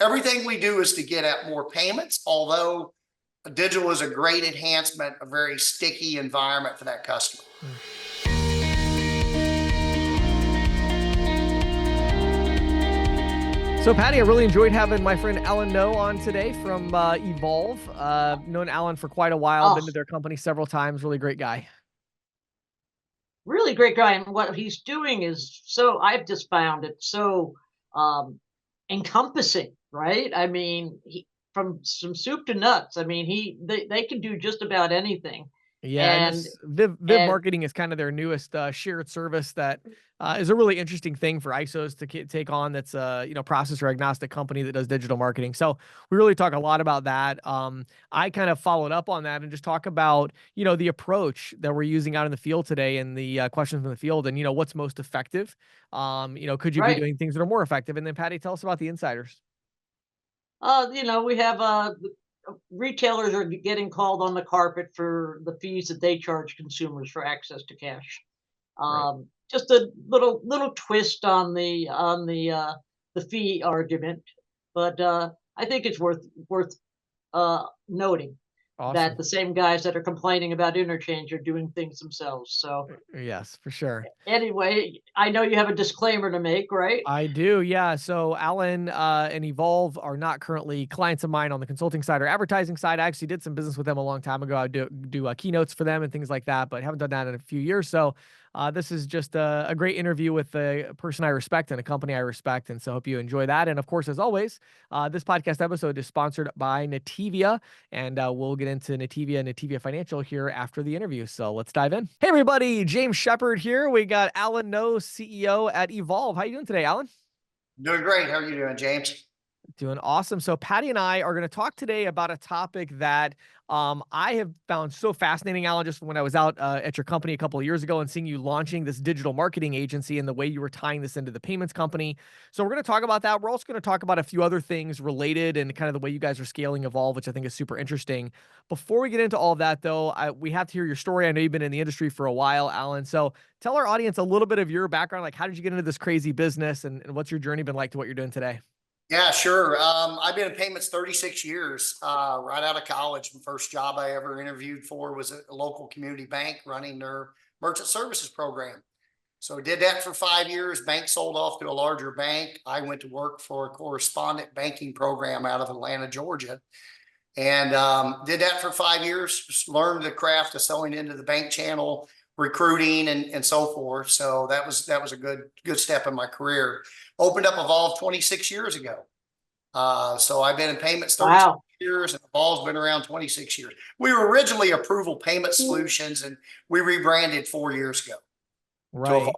everything we do is to get at more payments, although digital is a great enhancement, a very sticky environment for that customer. So, Patty, I really enjoyed having my friend Alan No on today from Evolve. Known Alan for quite a while, been to their company several times. Really great guy. Really great guy. And what he's doing is I've just found it so encompassing, right? I mean, from some soup to nuts. I mean, they can do just about anything. Yeah, and And this Viv Marketing is kind of their newest shared service that is a really interesting thing for ISOs to take on. That's a processor agnostic company that does digital marketing. So we really talk a lot about that. I kind of followed up on that and just talk about the approach that we're using out in the field today and the questions from the field and what's most effective. Could you be doing things that are more effective? And then Patty, tell us about the insiders. We have retailers are getting called on the carpet for the fees that they charge consumers for access to cash. Just a little twist on the fee argument, but I think it's worth noting that the same guys that are complaining about interchange are doing things themselves. So yes, for sure. Anyway, I know you have a disclaimer to make, right? I do, yeah. So Alan and Evolve are not currently clients of mine on the consulting side or advertising side. I actually did some business with them a long time ago. I do keynotes for them and things like that, but haven't done that in a few years. So this is just a great interview with a person I respect and a company I respect. And so hope you enjoy that. And of course, as always, this podcast episode is sponsored by Nativia, and we'll get into Nativia Financial here after the interview. So let's dive in. Hey, everybody, James Shepard here. We got Alan No, CEO at Evolve. How you doing today, Alan? Doing great. How are you doing, James? Doing awesome. So Patty and I are going to talk today about a topic that I have found so fascinating, Alan, just when I was out at your company a couple of years ago and seeing you launching this digital marketing agency and the way you were tying this into the payments company. So we're going to talk about that. We're also going to talk about a few other things related and kind of the way you guys are scaling Evolve, which I think is super interesting. Before we get into all of that, though, we have to hear your story. I know you've been in the industry for a while, Alan. So tell our audience a little bit of your background. Like, how did you get into this crazy business and what's your journey been like to what you're doing today? Yeah, sure. I've been in payments 36 years, right out of college. The first job I ever interviewed for was a local community bank running their merchant services program. So did that for 5 years. Bank sold off to a larger bank. I went to work for a correspondent banking program out of Atlanta, Georgia, and did that for 5 years. Just learned the craft of selling into the bank channel, recruiting, and so forth. So that was a good step in my career. Opened up Evolve 26 years ago. So I've been in payments 36 years, and Evolve's been around 26 years. We were originally Approval Payment Solutions, and we rebranded 4 years ago. Right.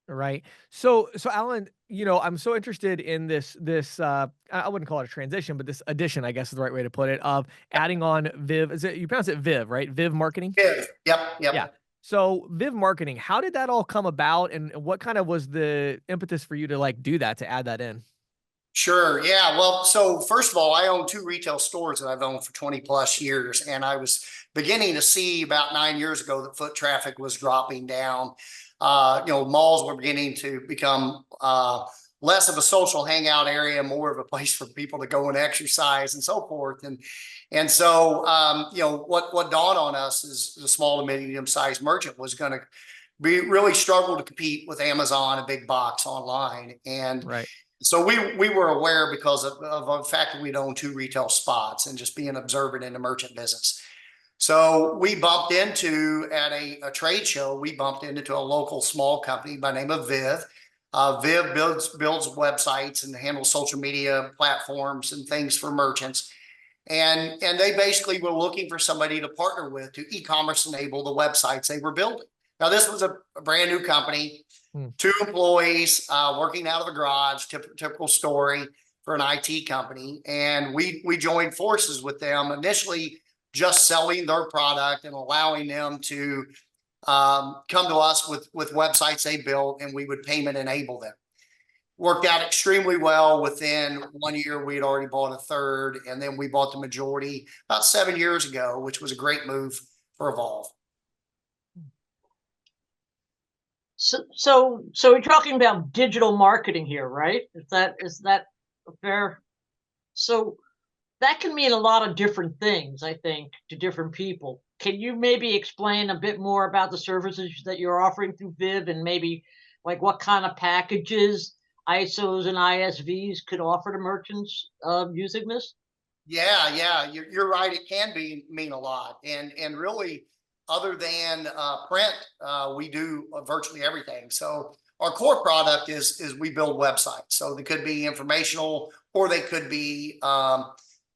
Right. So Alan, I'm so interested in this, I wouldn't call it a transition, but this addition, I guess is the right way to put it, of adding on Viv. You pronounce it Viv, right? Viv Marketing? Viv. Yep. Yeah. So Viv Marketing, how did that all come about, and what kind of was the impetus for you to do that, to add that in? Sure. Yeah. Well, so first of all, I own 2 retail stores that I've owned for 20 plus years. And I was beginning to see about 9 years ago that foot traffic was dropping down. Malls were beginning to become less of a social hangout area, more of a place for people to go and exercise and so forth. And so, what dawned on us is the small to medium sized merchant was going to really struggle to compete with Amazon and big box online. And so we were aware because of the fact that we'd owned 2 retail spots and just being observant in the merchant business. So we bumped into at a trade show, we bumped into a local small company by the name of Viv. Viv builds websites and handles social media platforms and things for merchants. And they basically were looking for somebody to partner with to e-commerce enable the websites they were building. Now, this was a brand new company, 2 employees working out of a garage, typical story for an IT company. And we joined forces with them, initially just selling their product and allowing them to come to us with websites they built, and we would payment enable them. Worked out extremely well. Within 1 year, we had already bought a third, and then we bought the majority about 7 years ago, which was a great move for Evolve. So we're talking about digital marketing here, right? Is that a fair So that can mean a lot of different things, I think, to different people. Can you maybe explain a bit more about the services that you're offering through Viv, and maybe like what kind of packages ISOs and ISVs could offer to merchants using this? Yeah, you're right. It can mean a lot, and really, other than print, we do virtually everything. So our core product is we build websites. So they could be informational, or they could be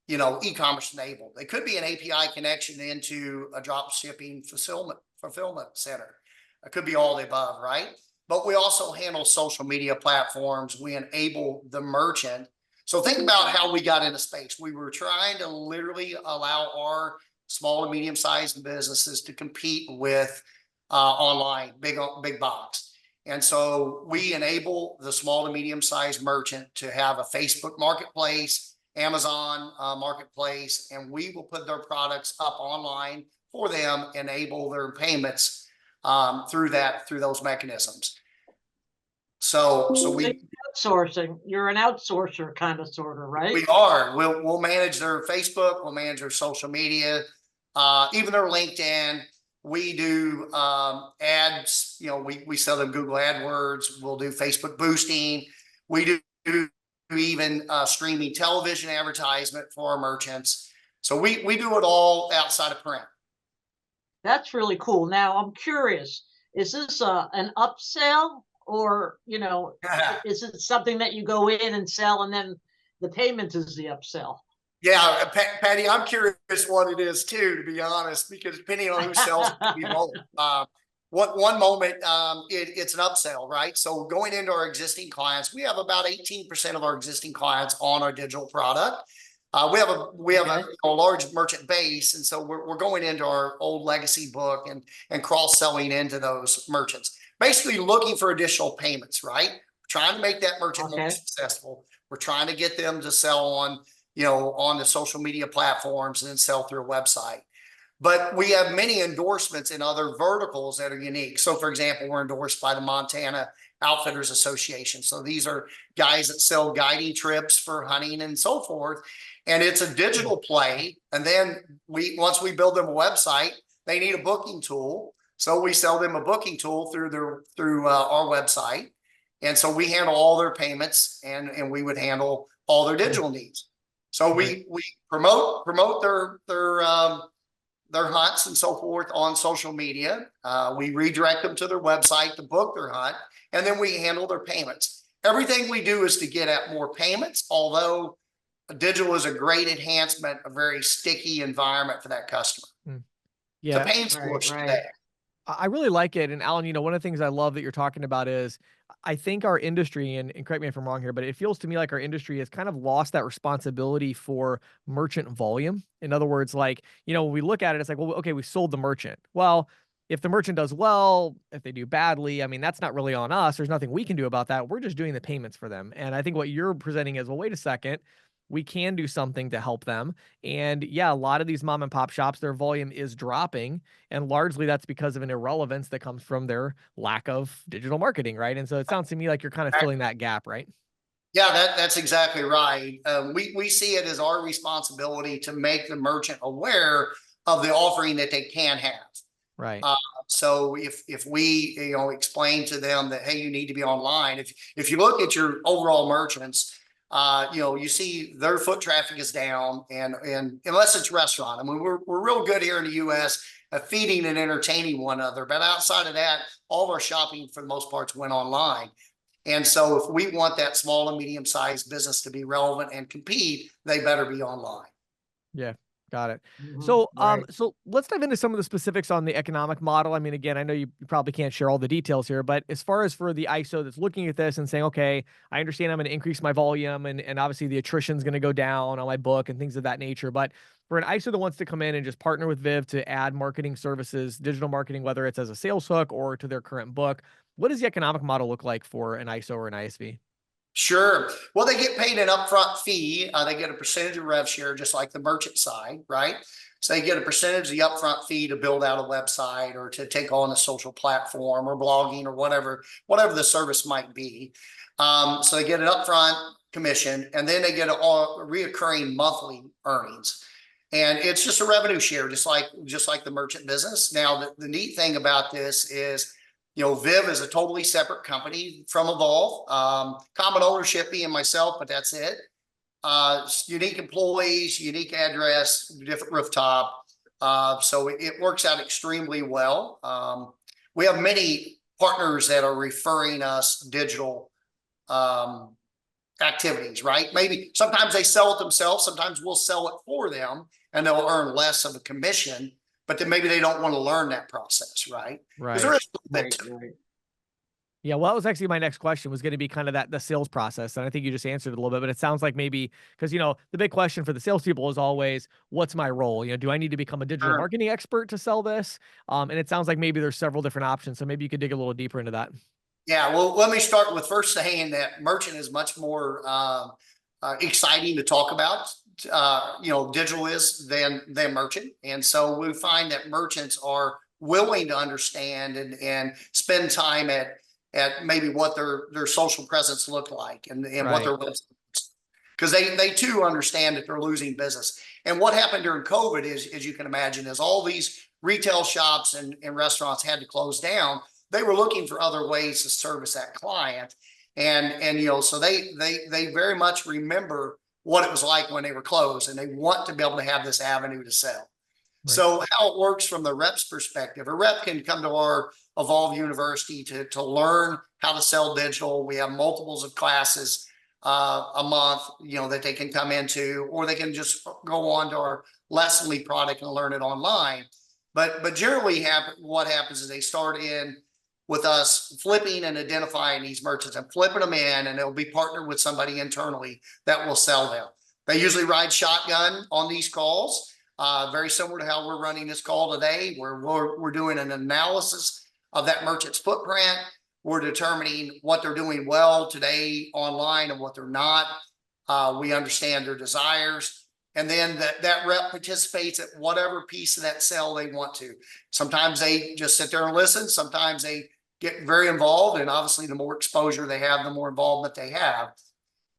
e-commerce enabled. They could be an API connection into a drop shipping fulfillment center. It could be all the above, right? But we also handle social media platforms. We enable the merchant. So think about how we got into space. We were trying to literally allow our small and medium-sized businesses to compete with online, big box. And so we enable the small to medium-sized merchant to have a Facebook marketplace, Amazon marketplace, and we will put their products up online for them, enable their payments through those mechanisms. So we Outsourcing. You're an outsourcer kind of sort of, right? we are. We'll manage their Facebook. We'll manage their social media, even their LinkedIn. We do ads. We sell them Google AdWords. We'll do Facebook boosting. We do even streaming television advertisement for our merchants. So we do it all outside of print. That's really cool. Now I'm curious, is this an upsell, or is it something that you go in and sell and then the payment is the upsell? Yeah, Patty, I'm curious what it is too, to be honest, because depending on who sells it, we both. One moment it's an upsell, right? So going into our existing clients, we have about 18% of our existing clients on our digital product. We have a large merchant base, and so we're going into our old legacy book and cross-selling into those merchants, basically looking for additional payments, right? We're trying to make that merchant more successful. We're trying to get them to sell on the social media platforms and then sell through a website. But we have many endorsements in other verticals that are unique. So for example, we're endorsed by the Montana Outfitters Association. So these are guys that sell guiding trips for hunting and so forth. And it's a digital play. And then once we build them a website, they need a booking tool. So we sell them a booking tool through our website. And so we handle all their payments, and we would handle all their digital needs. So we promote their hunts and so forth on social media. We redirect them to their website to book their hunt, and then we handle their payments. Everything we do is to get at more payments, although digital is a great enhancement, a very sticky environment for that customer. Yeah. It's a pain source today. I really like it. And Alan, one of the things I love that you're talking about is I think our industry, and correct me if I'm wrong here, but it feels to me like our industry has kind of lost that responsibility for merchant volume. In other words, like, when we look at it, it's like, well, okay, we sold the merchant. Well, if the merchant does well, if they do badly, I mean, that's not really on us. There's nothing we can do about that. We're just doing the payments for them. And I think what you're presenting is, well, wait a second, we can do something to help them. And yeah, a lot of these mom and pop shops, their volume is dropping. And largely that's because of an irrelevance that comes from their lack of digital marketing, right? And so it sounds to me like you're kind of filling that gap, right? Yeah, that's exactly right. We see it as our responsibility to make the merchant aware of the offering that they can have. Right. So if we explain to them that, hey, you need to be online. If you look at your overall merchants, you see their foot traffic is down, and unless it's restaurant. I mean, we're real good here in the US at feeding and entertaining one another, but outside of that, all of our shopping for the most part went online. And so if we want that small and medium-sized business to be relevant and compete, they better be online. Yeah. Got it. So, so let's dive into some of the specifics on the economic model. I mean, again, I know you probably can't share all the details here, but as far as for the ISO that's looking at this and saying, okay, I understand I'm going to increase my volume, and obviously the attrition is going to go down on my book and things of that nature. But for an ISO that wants to come in and just partner with Viv to add marketing services, digital marketing, whether it's as a sales hook or to their current book, what does the economic model look like for an ISO or an ISV? Sure. Well, they get paid an upfront fee. They get a percentage of rev share, just like the merchant side, right? So they get a percentage of the upfront fee to build out a website or to take on a social platform or blogging or whatever the service might be. So they get an upfront commission, and then they get a reoccurring monthly earnings. And it's just a revenue share, just like the merchant business. Now, the neat thing about this is, Viv is a totally separate company from Evolve. Common ownership being myself, but that's it. Unique employees, unique address, different rooftop. So it works out extremely well. We have many partners that are referring us digital activities, right? Maybe sometimes they sell it themselves. Sometimes we'll sell it for them and they'll earn less of a commission, but then maybe they don't want to learn that process, right? Right. There is a little bit Right. Yeah, well, that was actually my next question, was going to be kind of the sales process. And I think you just answered it a little bit, but it sounds like maybe, because, the big question for the salespeople is always, what's my role? Do I need to become a digital marketing expert to sell this? And it sounds like maybe there's several different options. So maybe you could dig a little deeper into that. Yeah, well, let me start with first saying that merchant is much more exciting to talk about, digital is than merchant. And so we find that merchants are willing to understand and spend time at maybe what their social presence look like and what their website, because they too understand that they're losing business. And what happened during COVID is, as you can imagine, is all these retail shops and restaurants had to close down. They were looking for other ways to service that client. And so they very much remember what it was like when they were closed, and they want to be able to have this avenue to sell. Right. So how it works from the rep's perspective, a rep can come to our Evolve University to learn how to sell digital. We have multiples of classes a month, that they can come into, or they can just go on to our Lessonly product and learn it online. But generally what happens is they start in with us flipping and identifying these merchants and flipping them in, and they'll be partnered with somebody internally that will sell them. They usually ride shotgun on these calls, very similar to how we're running this call today, where we're doing an analysis of that merchant's footprint. We're determining what they're doing well today online and what they're not. We understand their desires. And then that rep participates at whatever piece of that sale they want to. Sometimes they just sit there and listen. Sometimes they get very involved. And obviously, the more exposure they have, the more involvement they have.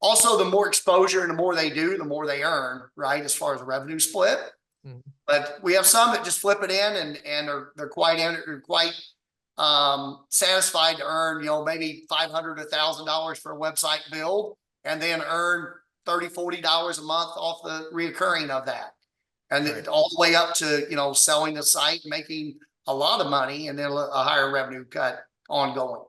Also, the more exposure and the more they do, the more they earn, right, as far as the revenue split. Mm-hmm. But we have some that just flip it in and they're quite satisfied to earn, maybe $500 to $1,000 for a website build, and then earn $30, $40 a month off the reoccurring of that. And right. All the way up to, selling the site, making a lot of money, and then a higher revenue cut ongoing.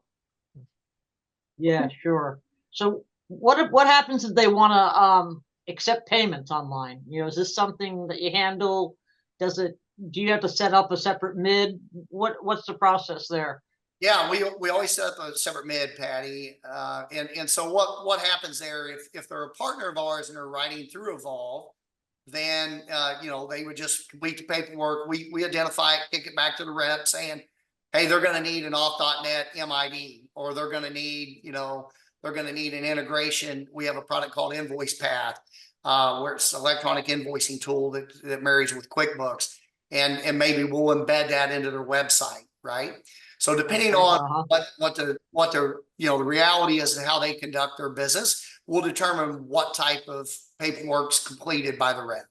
Yeah, sure. So what happens if they want to accept payments online? Is this something that you handle? Do you have to set up a separate MID? What's the process there? Yeah, we always set up a separate MID, Patty. And so what happens there, if they're a partner of ours and they're writing through Evolve, then they would just complete the paperwork. We identify it, kick it back to the rep saying, hey, they're going to need an off.net MID, or they're going to need, an integration. We have a product called Invoice Path, where it's an electronic invoicing tool that marries with QuickBooks, and maybe we'll embed that into their website, right? So depending on what the reality is and how they conduct their business, will determine what type of paperwork's completed by the rep.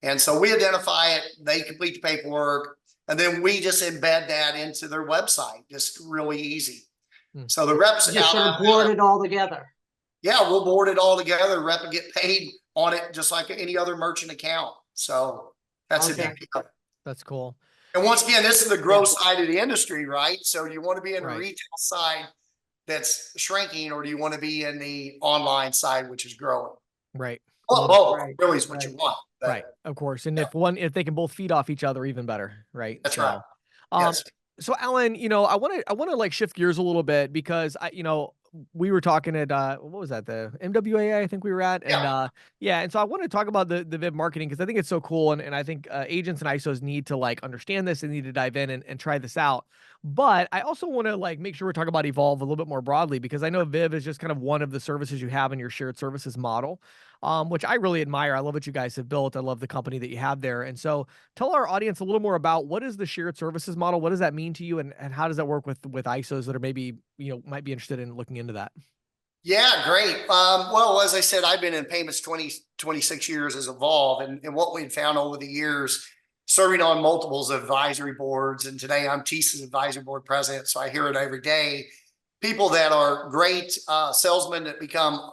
And so we identify it, they complete the paperwork, and then we just embed that into their website. Just really easy. So the reps just sort of board it all together. Yeah, we'll board it all together. Rep will get paid on it just like any other merchant account. So that's a big deal. That's cool. And once again, this is the growth side of the industry, right? So you want to be in the retail side that's shrinking, or do you want to be in the online side, which is growing? Right. Well, both really is what you want. But, right. Of course. And if they can both feed off each other, even better. Right. That's right. Yes. So Alan, I want to like shift gears a little bit, because we were talking at what was that, the MWAA I think we were at, and and so I want to talk about the Viv Marketing, because I think it's so cool, and I think agents and ISOs need to like understand this and need to dive in and try this out. But I also want to like make sure we're talking about Evolve a little bit more broadly, because I know Viv is just kind of one of the services you have in your shared services model, which I really admire. I love what you guys have built. I love the company that you have there. And so tell our audience a little more about what is the shared services model? What does that mean to you? And how does that work with ISOs that are maybe, might be interested in looking into that? Yeah, great. Well, as I said, I've been in payments 26 years as Evolve, and what we've found over the years, serving on multiples advisory boards, and today I'm TSA's advisory board president, so I hear it every day. People that are great salesmen that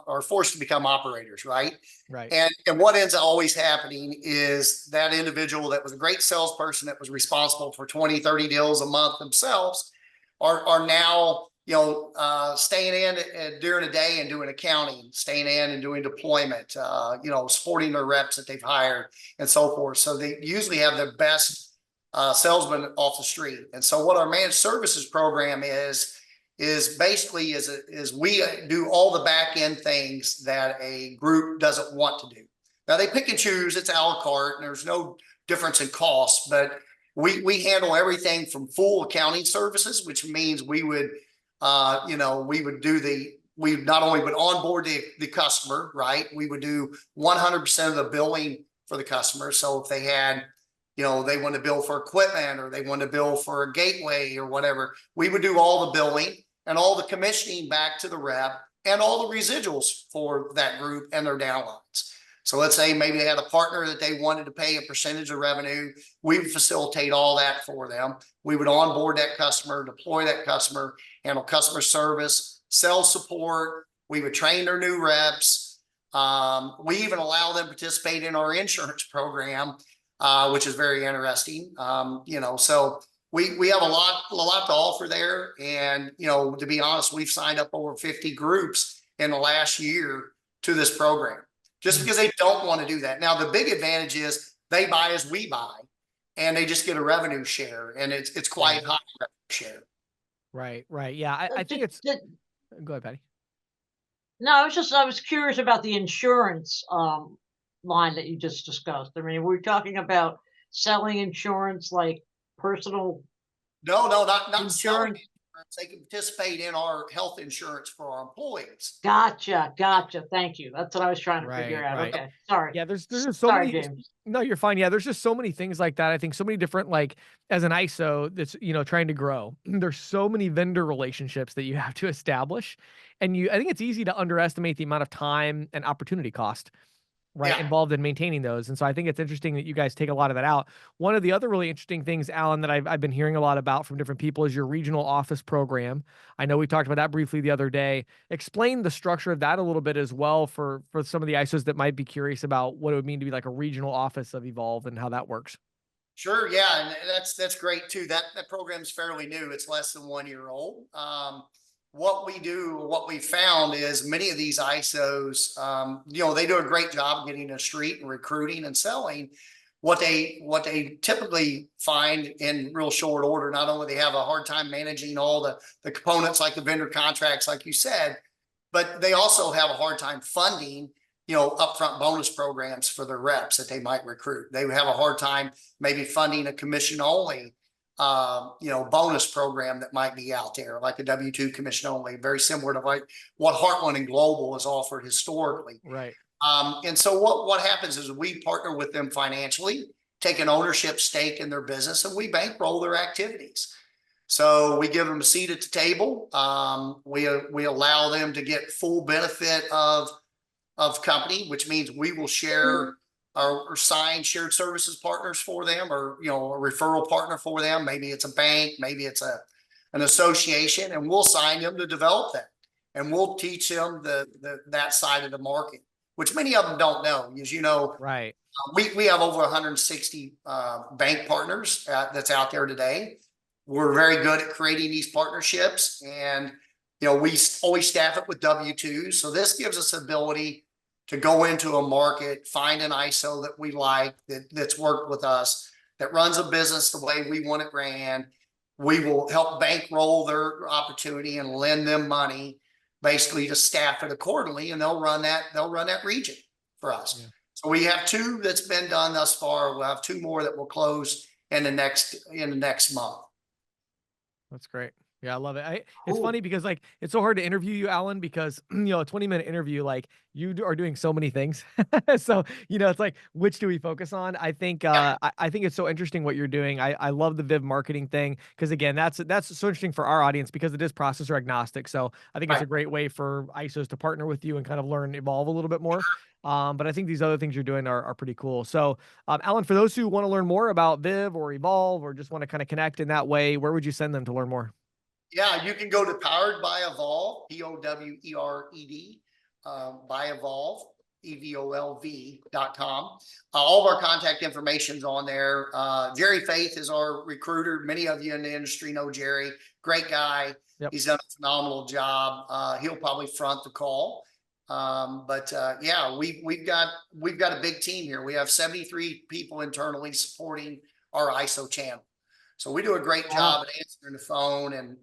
are forced to become operators, right? Right. And what ends up always happening is that individual that was a great salesperson that was responsible for 20, 30 deals a month themselves are now, staying in during the day and doing accounting, staying in and doing deployment, supporting their reps that they've hired and so forth. So they usually have the best salesman off the street. And so what our managed services program is basically is we do all the back end things that a group doesn't want to do. Now they pick and choose, it's a la carte, and there's no difference in cost, but we handle everything from full accounting services, which means we would we not only would onboard the customer, right? We would do 100% of the billing for the customer. So if they had, they want to bill for equipment or they want to bill for a gateway or whatever, we would do all the billing and all the commissioning back to the rep and all the residuals for that group and their downlines. So let's say maybe they had a partner that they wanted to pay a percentage of revenue. We would facilitate all that for them. We would onboard that customer, deploy that customer, handle customer service, sales support. We would train their new reps. We even allow them to participate in our insurance program, which is very interesting. So we have a lot to offer there. And, to be honest, we've signed up over 50 groups in the last year to this program just because they don't want to do that. Now, the big advantage is they buy as we buy and they just get a revenue share, and it's quite high revenue share. Right. Yeah. I think it's, go ahead, Patty. No, I was curious about the insurance line that you just discussed. I mean, we're talking about selling insurance like personal No, not selling insurance. insurance. They can participate in our health insurance for our employees. Gotcha. Thank you. That's what I was trying to figure out. Right. Okay. Sorry. Yeah, there's just so Sorry, many. James. No, you're fine. Yeah, there's just so many things like that. I think so many different, like as an ISO that's, trying to grow, there's so many vendor relationships that you have to establish. And I think it's easy to underestimate the amount of time and opportunity cost, right, Yeah. involved in maintaining those. And so I think it's interesting that you guys take a lot of that out. One of the other really interesting things, Alan, that I've been hearing a lot about from different people is your regional office program. I know we talked about that briefly the other day. Explain the structure of that a little bit as well for some of the ISOs that might be curious about what it would mean to be like a regional office of Evolve and how that works. Sure. Yeah. And that's great too. That program's fairly new. It's less than 1 year old. What we found is many of these ISOs, they do a great job getting to the street and recruiting and selling. What they typically find in real short order, not only they have a hard time managing all the components like the vendor contracts, like you said, but they also have a hard time funding, upfront bonus programs for their reps that they might recruit. They have a hard time maybe funding a commission only bonus program that might be out there, like a W-2 commission only, very similar to like what Heartland and Global has offered historically. Right. And so what happens is we partner with them financially, take an ownership stake in their business, and we bankroll their activities. So we give them a seat at the table. We allow them to get full benefit of company, which means we will share or sign shared services partners for them, or a referral partner for them. Maybe it's a bank, maybe it's an association, and we'll sign them to develop that, and we'll teach them that side of the market, which many of them don't know. As you know, Right. We have over 160 bank partners that's out there today. We're very good at creating these partnerships, and we always staff it with W-2s. So this gives us ability to go into a market, find an ISO that we like, that's worked with us, that runs a business the way we want it ran. We will help bankroll their opportunity and lend them money, basically to staff it accordingly, and they'll run that region for us. Yeah. So we have 2 that's been done thus far. We'll have 2 more that will close in the next month. That's great. Yeah, I love it. It's funny Cool. because like it's so hard to interview you, Alan, because a 20-minute interview, like are doing so many things. So, it's like which do we focus on? I think Yeah, I think it's so interesting what you're doing. I love the Viv marketing thing because again, that's so interesting for our audience because it is processor agnostic. So I think it's right. a great way for ISOs to partner with you and kind of learn, evolve a little bit more. But I think these other things you're doing are pretty cool. So, Alan, for those who want to learn more about Viv or Evolve or just want to kind of connect in that way, where would you send them to learn more? Yeah, you can go to Powered by Evolve, Powered, by Evolve, EVOLV.com. All of our contact information's on there. Jerry Faith is our recruiter. Many of you in the industry know Jerry. Great guy. Yep. He's done a phenomenal job. He'll probably front the call. Yeah, we've got a big team here. We have 73 people internally supporting our ISO channel. So we do a great Wow. job at answering the phone and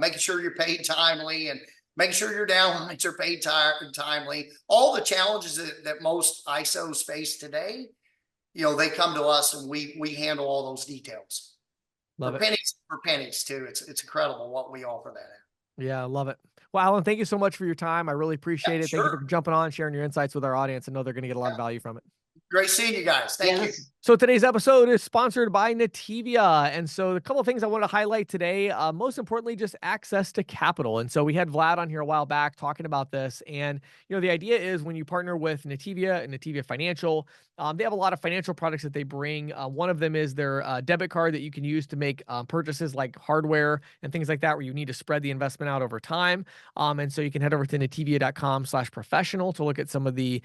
making sure you're paid timely and making sure your downlines are paid timely. All the challenges that most ISOs face today, they come to us and we handle all those details Love it. for pennies too. It's incredible what we offer that at. Yeah, I love it. Well, Alan, thank you so much for your time. I really Yeah, appreciate it. Thank you for sure. jumping on, sharing your insights with our audience. I know they're going to get a lot of Yeah. value from it. Great seeing you guys. Yeah, Thank you. So today's episode is sponsored by Nativia. And so a couple of things I want to highlight today, most importantly, just access to capital. And so we had Vlad on here a while back talking about this. And, the idea is when you partner with Nativia and Nativia Financial, they have a lot of financial products that they bring. One of them is their debit card that you can use to make purchases like hardware and things like that, where you need to spread the investment out over time. And so you can head over to nativia.com/professional to look at some of the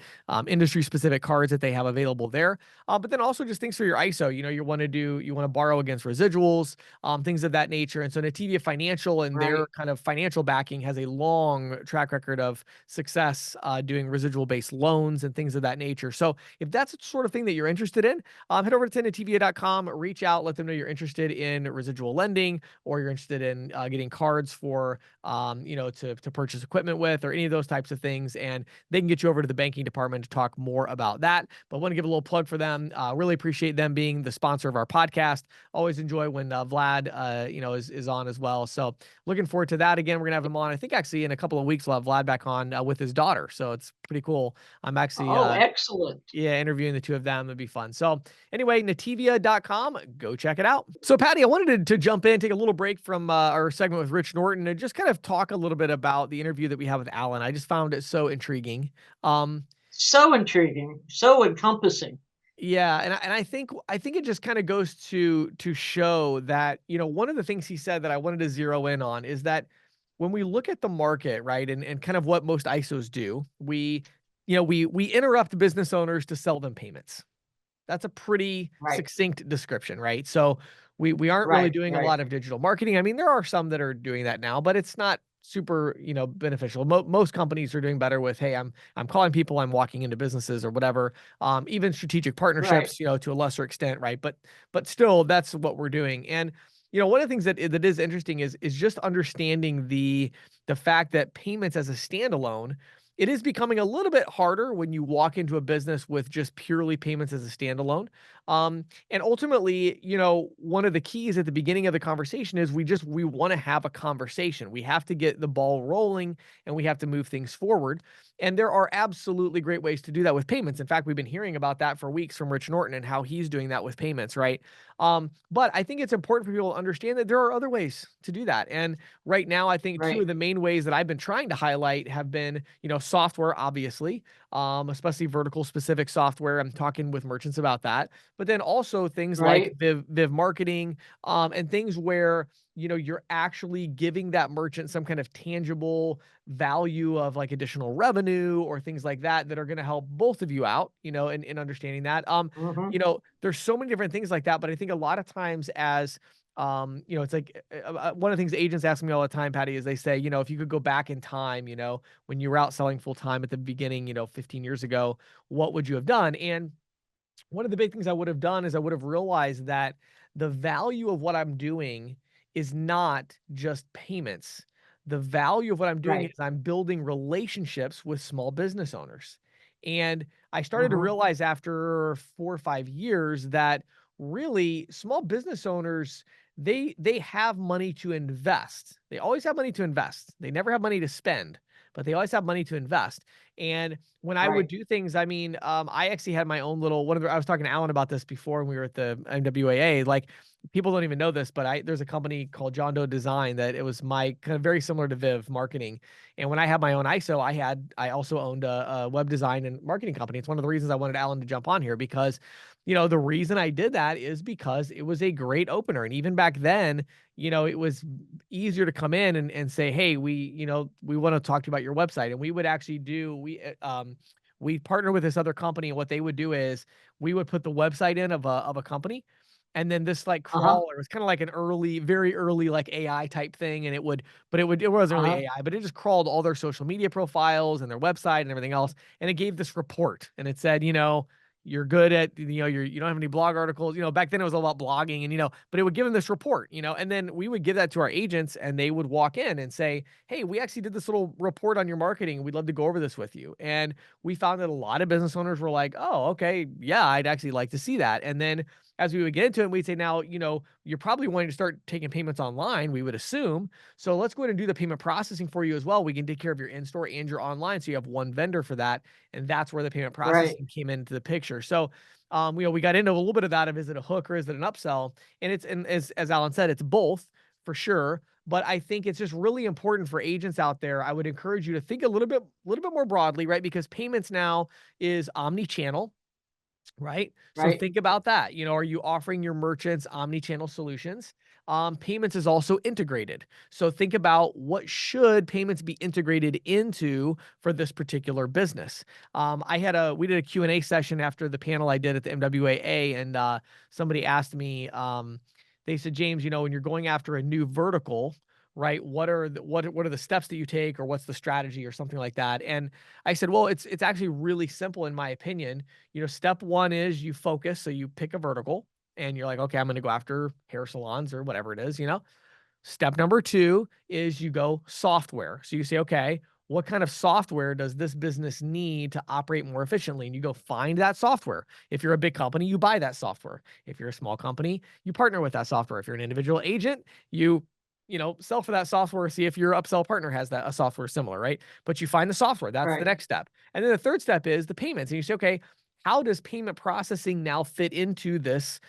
industry specific cards that they have available there. But then also just things for your ISO, you want to borrow against residuals, things of that nature. And so Nativia Financial and their right, kind of financial backing has a long track record of success doing residual based loans and things of that nature. So if that's the sort of thing that you're interested in, head over to nativia.com, reach out, let them know you're interested in residual lending or you're interested in getting cards for, to purchase equipment with or any of those types of things. And they can get you over to the banking department to talk more about that. But I want to give a little plug for them. Really appreciate them being the sponsor of our podcast. Always enjoy when Vlad, is on as well. So looking forward to that. Again, we're gonna have him on. I think actually in a couple of weeks we'll have Vlad back on with his daughter. So it's pretty cool. I'm actually oh, excellent. yeah, interviewing the two of them. It'd be fun. So anyway, nativia.com, go check it out. So Patty, I wanted to jump in, take a little break from our segment with Rich Norton and just kind of talk a little bit about the interview that we have with Alan. I just found it so intriguing. So intriguing, so encompassing. Yeah, and I think it just kind of goes to show that, one of the things he said that I wanted to zero in on is that when we look at the market, right, and kind of what most ISOs do, we interrupt business owners to sell them payments. That's a pretty Right, succinct description, right? So we aren't really right, doing a right, lot of digital marketing. I mean, there are some that are doing that now, but it's not super, beneficial. Most companies are doing better with, hey, I'm calling people, I'm walking into businesses or whatever. Even strategic right, partnerships, to a lesser extent, right? But still, that's what we're doing. And one of the things that is interesting is just understanding the fact that payments as a standalone, it is becoming a little bit harder when you walk into a business with just purely payments as a standalone. And ultimately, one of the keys at the beginning of the conversation is we want to have a conversation. We have to get the ball rolling and we have to move things forward. And there are absolutely great ways to do that with payments. In fact, we've been hearing about that for weeks from Rich Norton and how he's doing that with payments, right? But I think it's important for people to understand that there are other ways to do that. And right now, I think two right, of the main ways that I've been trying to highlight have been, software, obviously, especially vertical specific software. I'm talking with merchants about that, but then also things like right, Viv Marketing, and things where, you're actually giving that merchant some kind of tangible value of like additional revenue or things like that are going to help both of you out, in understanding that. mhm, There's so many different things like that, but I think a lot of times as it's like one of the things agents ask me all the time, Patty, is they say, if you could go back in time, when you were out selling full time at the beginning, 15 years ago, what would you have done? And one of the big things I would have done is I would have realized that the value of what I'm doing is not just payments. The value of what I'm doing is right, I'm building relationships with small business owners. And I started to mhm, realize after 4 or 5 years that really small business owners, they have money to invest. They always have money to invest. They never have money to spend, but they always have money to invest. And when I would Right. do things, I mean, I actually had my own little one of the, I was talking to Alan about this before when we were at the MWAA. Like, people don't even know this, but there's a company called John Doe Design that it was my kind of very similar to Viv Marketing. And when I had my own ISO, I also owned a web design and marketing company. It's one of the reasons I wanted Alan to jump on here, because the reason I did that is because it was a great opener. And even back then, it was easier to come in and say, hey, we want to talk to you about your website. And we would actually we partner with this other company. And what they would do is we would put the website in of a company. And then this like Uh-huh. crawler, it was kind of like an very early like AI type thing. And it wasn't really Uh-huh. AI, but it just crawled all their social media profiles and their website and everything else. And it gave this report and it said, you're good at, you don't have any blog articles, back then it was all about blogging and, but it would give them this report, and then we would give that to our agents and they would walk in and say, hey, we actually did this little report on your marketing. We'd love to go over this with you. And we found that a lot of business owners were like, oh, okay, yeah, I'd actually like to see that. And then as we would get into it, we'd say, now, you're probably wanting to start taking payments online, we would assume. So let's go ahead and do the payment processing for you as well. We can take care of your in-store and your online. So you have one vendor for that. And that's where the payment Right. processing came into the picture. So, we got into a little bit of that of, is it a hook or is it an upsell? And as Alan said, it's both for sure. But I think it's just really important for agents out there. I would encourage you to think a little bit more broadly, right? Because payments now is omni-channel. Right. So Right. think about that. Are you offering your merchants omni-channel solutions? Payments is also integrated. So think about what should payments be integrated into for this particular business. We did a Q&A session after the panel I did at the MWAA, and somebody asked me, they said, James, when you're going after a new vertical, right, what are the steps that you take, or what's the strategy or something like that? And I said, well, it's actually really simple in my opinion. Step one is you focus. So you pick a vertical and you're like, okay, I'm going to go after hair salons or whatever it is. Step number two is you go software. So you say, okay, what kind of software does this business need to operate more efficiently? And you go find that software. If you're a big company, you buy that software. If you're a small company, you partner with that software. If you're an individual agent, you sell for that software, see if your upsell partner has a software similar, right? But you find the software. That's the Right. next step. And then the third step is the payments. And you say, okay, how does payment processing now fit into this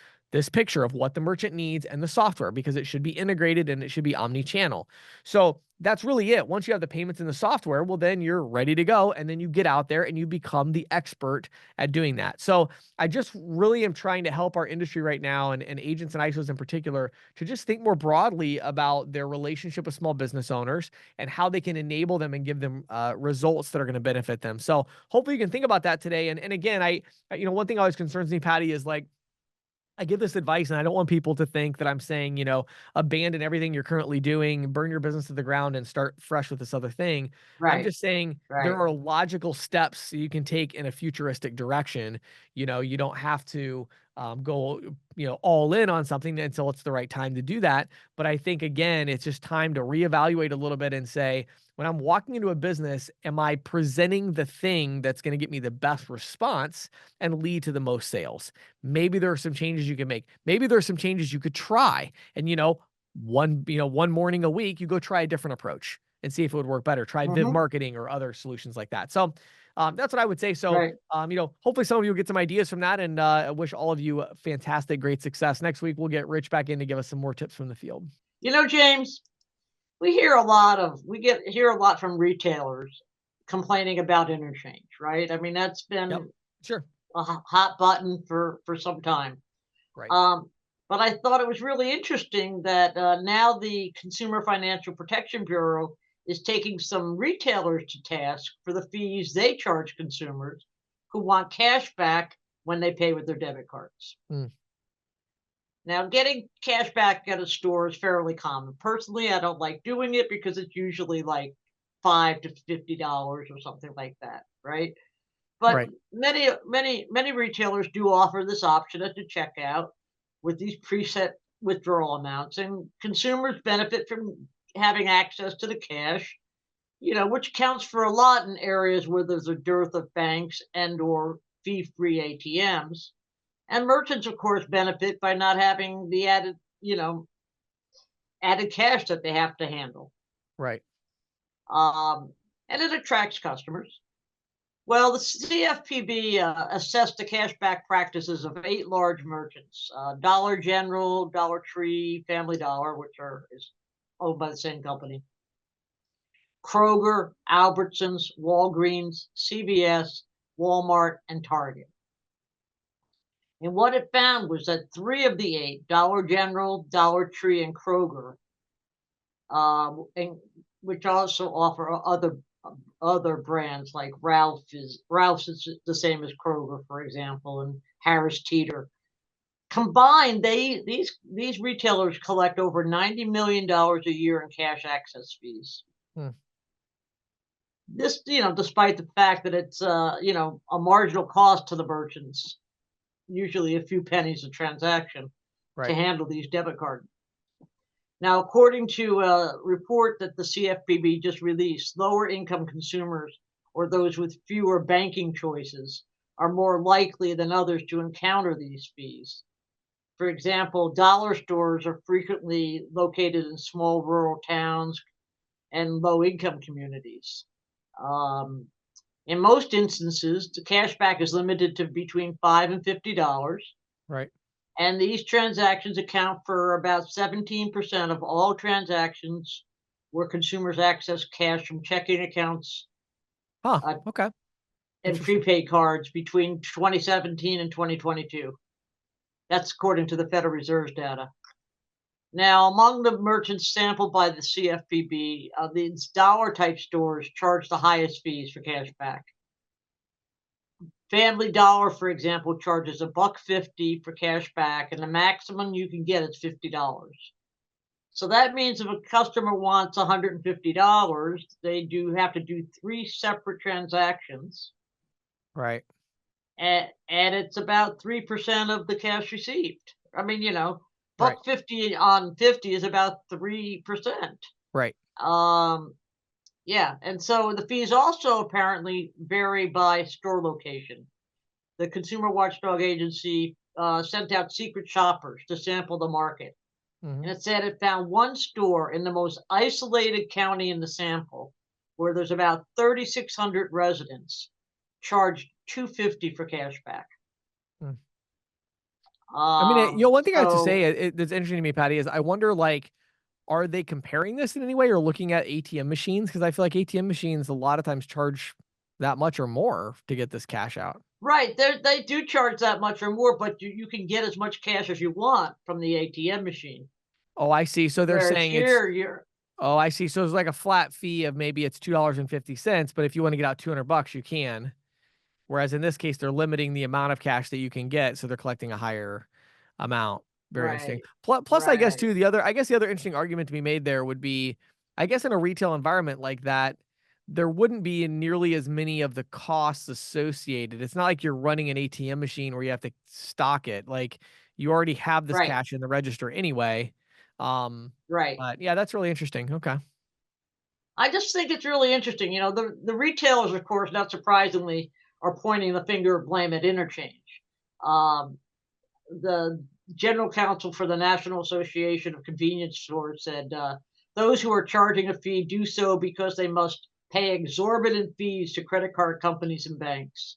picture of what the merchant needs and the software, because it should be integrated and it should be omni-channel. So that's really it. Once you have the payments and the software, well, then you're ready to go. And then you get out there and you become the expert at doing that. So I just really am trying to help our industry right now, and agents and ISOs in particular, to just think more broadly about their relationship with small business owners and how they can enable them and give them results that are going to benefit them. So hopefully you can think about that today. And again, one thing always concerns me, Patty, is like, I give this advice and I don't want people to think that I'm saying, abandon everything you're currently doing, burn your business to the ground and start fresh with this other thing. I'm Right. just saying there Right. are logical steps you can take in a futuristic direction. You don't have to go, all in on something until it's the right time to do that. But I think, again, it's just time to reevaluate a little bit and say, when I'm walking into a business, am I presenting the thing that's going to get me the best response and lead to the most sales? Maybe there are some changes you can make. Maybe there are some changes you could try. And one morning a week, you go try a different approach and see if it would work better. Try Viv Mm-hmm. Marketing or other solutions like that. So that's what I would say. So Right. hopefully some of you will get some ideas from that, and I wish all of you fantastic, great success. Next week we'll get Rich back in to give us some more tips from the field. James, hear a lot from retailers complaining about interchange, right? I mean, that's Yep. been Sure. a hot button for some time. Right. Um, but I thought it was really interesting that now the Consumer Financial Protection Bureau is taking some retailers to task for the fees they charge consumers who want cash back when they pay with their debit cards. Mm. Now, getting cash back at a store is fairly common. Personally, I don't like doing it because it's usually like $5 to $50 or something like that, right? But Right. many retailers do offer this option at the checkout with these preset withdrawal amounts, and consumers benefit from having access to the cash, which counts for a lot in areas where there's a dearth of banks and or fee-free ATMs. And merchants, of course, benefit by not having the added, added cash that they have to handle. Right. And it attracts customers. Well, the CFPB assessed the cashback practices of 8 large merchants: Dollar General, Dollar Tree, Family Dollar, which is owned by the same company, Kroger, Albertsons, Walgreens, CVS, Walmart, and Target. And what it found was that 3 of the 8, Dollar General, Dollar Tree, and Kroger, and which also offer other brands like Ralph's is the same as Kroger, for example, and Harris Teeter. Combined, these retailers collect over $90 million a year in cash access fees. This, despite the fact that it's a marginal cost to the merchants, usually a few pennies a transaction, to handle these debit cards. Now, according to a report that the CFPB just released, lower income consumers or those with fewer banking choices are more likely than others to encounter these fees. For example, dollar stores are frequently located in small rural towns and low income communities. In most instances, the cashback is limited to between $5 and $50. Right. And these transactions account for about 17% of all transactions where consumers access cash from checking accounts Okay. and prepaid cards between 2017 and 2022. That's according to the Federal Reserve's data. Now, among the merchants sampled by the CFPB, these dollar-type stores charge the highest fees for cashback. Family Dollar, for example, charges $1.50 for cash back, and the maximum you can get is $50. So that means if a customer wants $150, they do have to do 3 separate transactions. Right. And it's about 3% of the cash received. I mean, $1.50 on 50 is about 3%. Right. Yeah, and so the fees also apparently vary by store location. The Consumer Watchdog Agency sent out secret shoppers to sample the market. And it said it found one store in the most isolated county in the sample, where there's about 3,600 residents, charged $2.50 for cashback. I mean, one thing I have to say that's interesting to me, Patty, is I wonder, like, are they comparing this in any way or looking at ATM machines? Because I feel like ATM machines a lot of times charge that much or more to get this cash out. Right. They do charge that much or more, but you can get as much cash as you want from the ATM machine. Oh, I see. So they're Whereas saying here, oh, I see. So it's like a flat fee of maybe it's $2.50, but if you want to get out $200, you can. Whereas in this case, they're limiting the amount of cash that you can get, so they're collecting a higher amount. Very interesting. Plus, I guess too, the other interesting argument to be made there would be, I guess in a retail environment like that, there wouldn't be nearly as many of the costs associated. It's not like you're running an ATM machine where you have to stock it. Like you already have this cash in the register anyway. But yeah, that's really interesting. Okay. I just think it's really interesting. The retailers, of course, not surprisingly, are pointing the finger of blame at interchange. The general counsel for the National Association of Convenience Stores said those who are charging a fee do so because they must pay exorbitant fees to credit card companies and banks.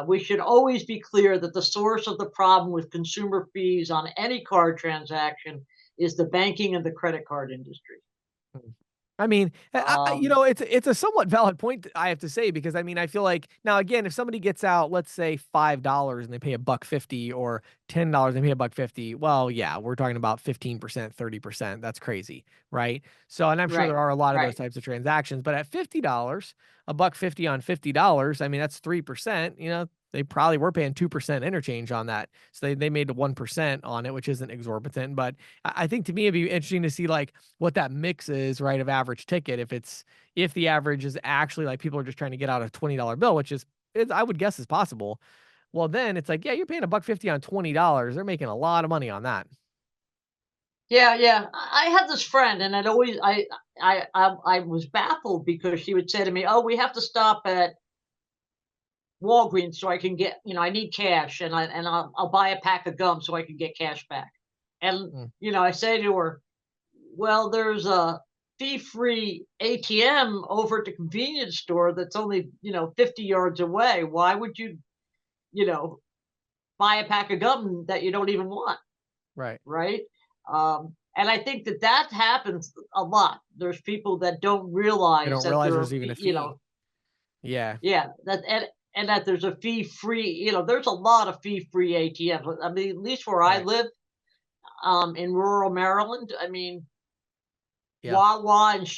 We should always be clear that the source of the problem with consumer fees on any card transaction is the banking and the credit card industry. I mean, it's a somewhat valid point, I have to say, because I mean, I feel like now again, if somebody gets out, let's say $5 and they pay $1.50 or $10 and they pay $1.50, well, yeah, we're talking about 15%, 30%. That's crazy, right? So, and I'm sure there are a lot of those types of transactions, but at $50, $1.50 on $50, I mean, that's 3%. They probably were paying 2% interchange on that. So they made 1% on it, which isn't exorbitant. But I think to me, it'd be interesting to see like what that mix is, right, of average ticket. If the average is actually like people are just trying to get out a $20 bill, which is I would guess is possible. Well, then it's like, yeah, you're paying $1.50 on $20. They're making a lot of money on that. Yeah. I had this friend, and I was baffled because she would say to me, "Oh, we have to stop at Walgreens so I can get, I need cash, and I'll buy a pack of gum so I can get cash back. And Mm. I say to her, well, there's a fee-free ATM over at the convenience store that's only 50 yards away. Why would you you know buy a pack of gum that you don't even want, Right. right? And I think that that happens a lot. There's people that don't They realize don't that realize there there's are, even a fee. Yeah. yeah, and that there's a fee-free, there's a lot of fee-free ATMs. I mean, at least where I Right. live, in rural Maryland, I mean, Yeah. Wawa and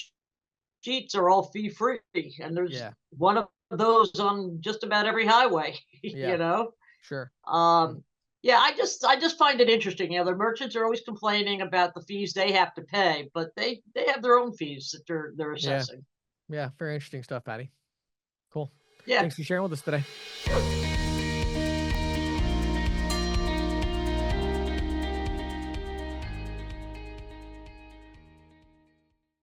Sheets are all fee-free, and there's Yeah. one of those on just about every highway, Yeah. Sure. Um, yeah, I just find it interesting. The merchants are always complaining about the fees they have to pay, but they have their own fees that they're Yeah. assessing. Yeah. Very interesting stuff, Patty. Cool. Yeah. Thanks for sharing with us today.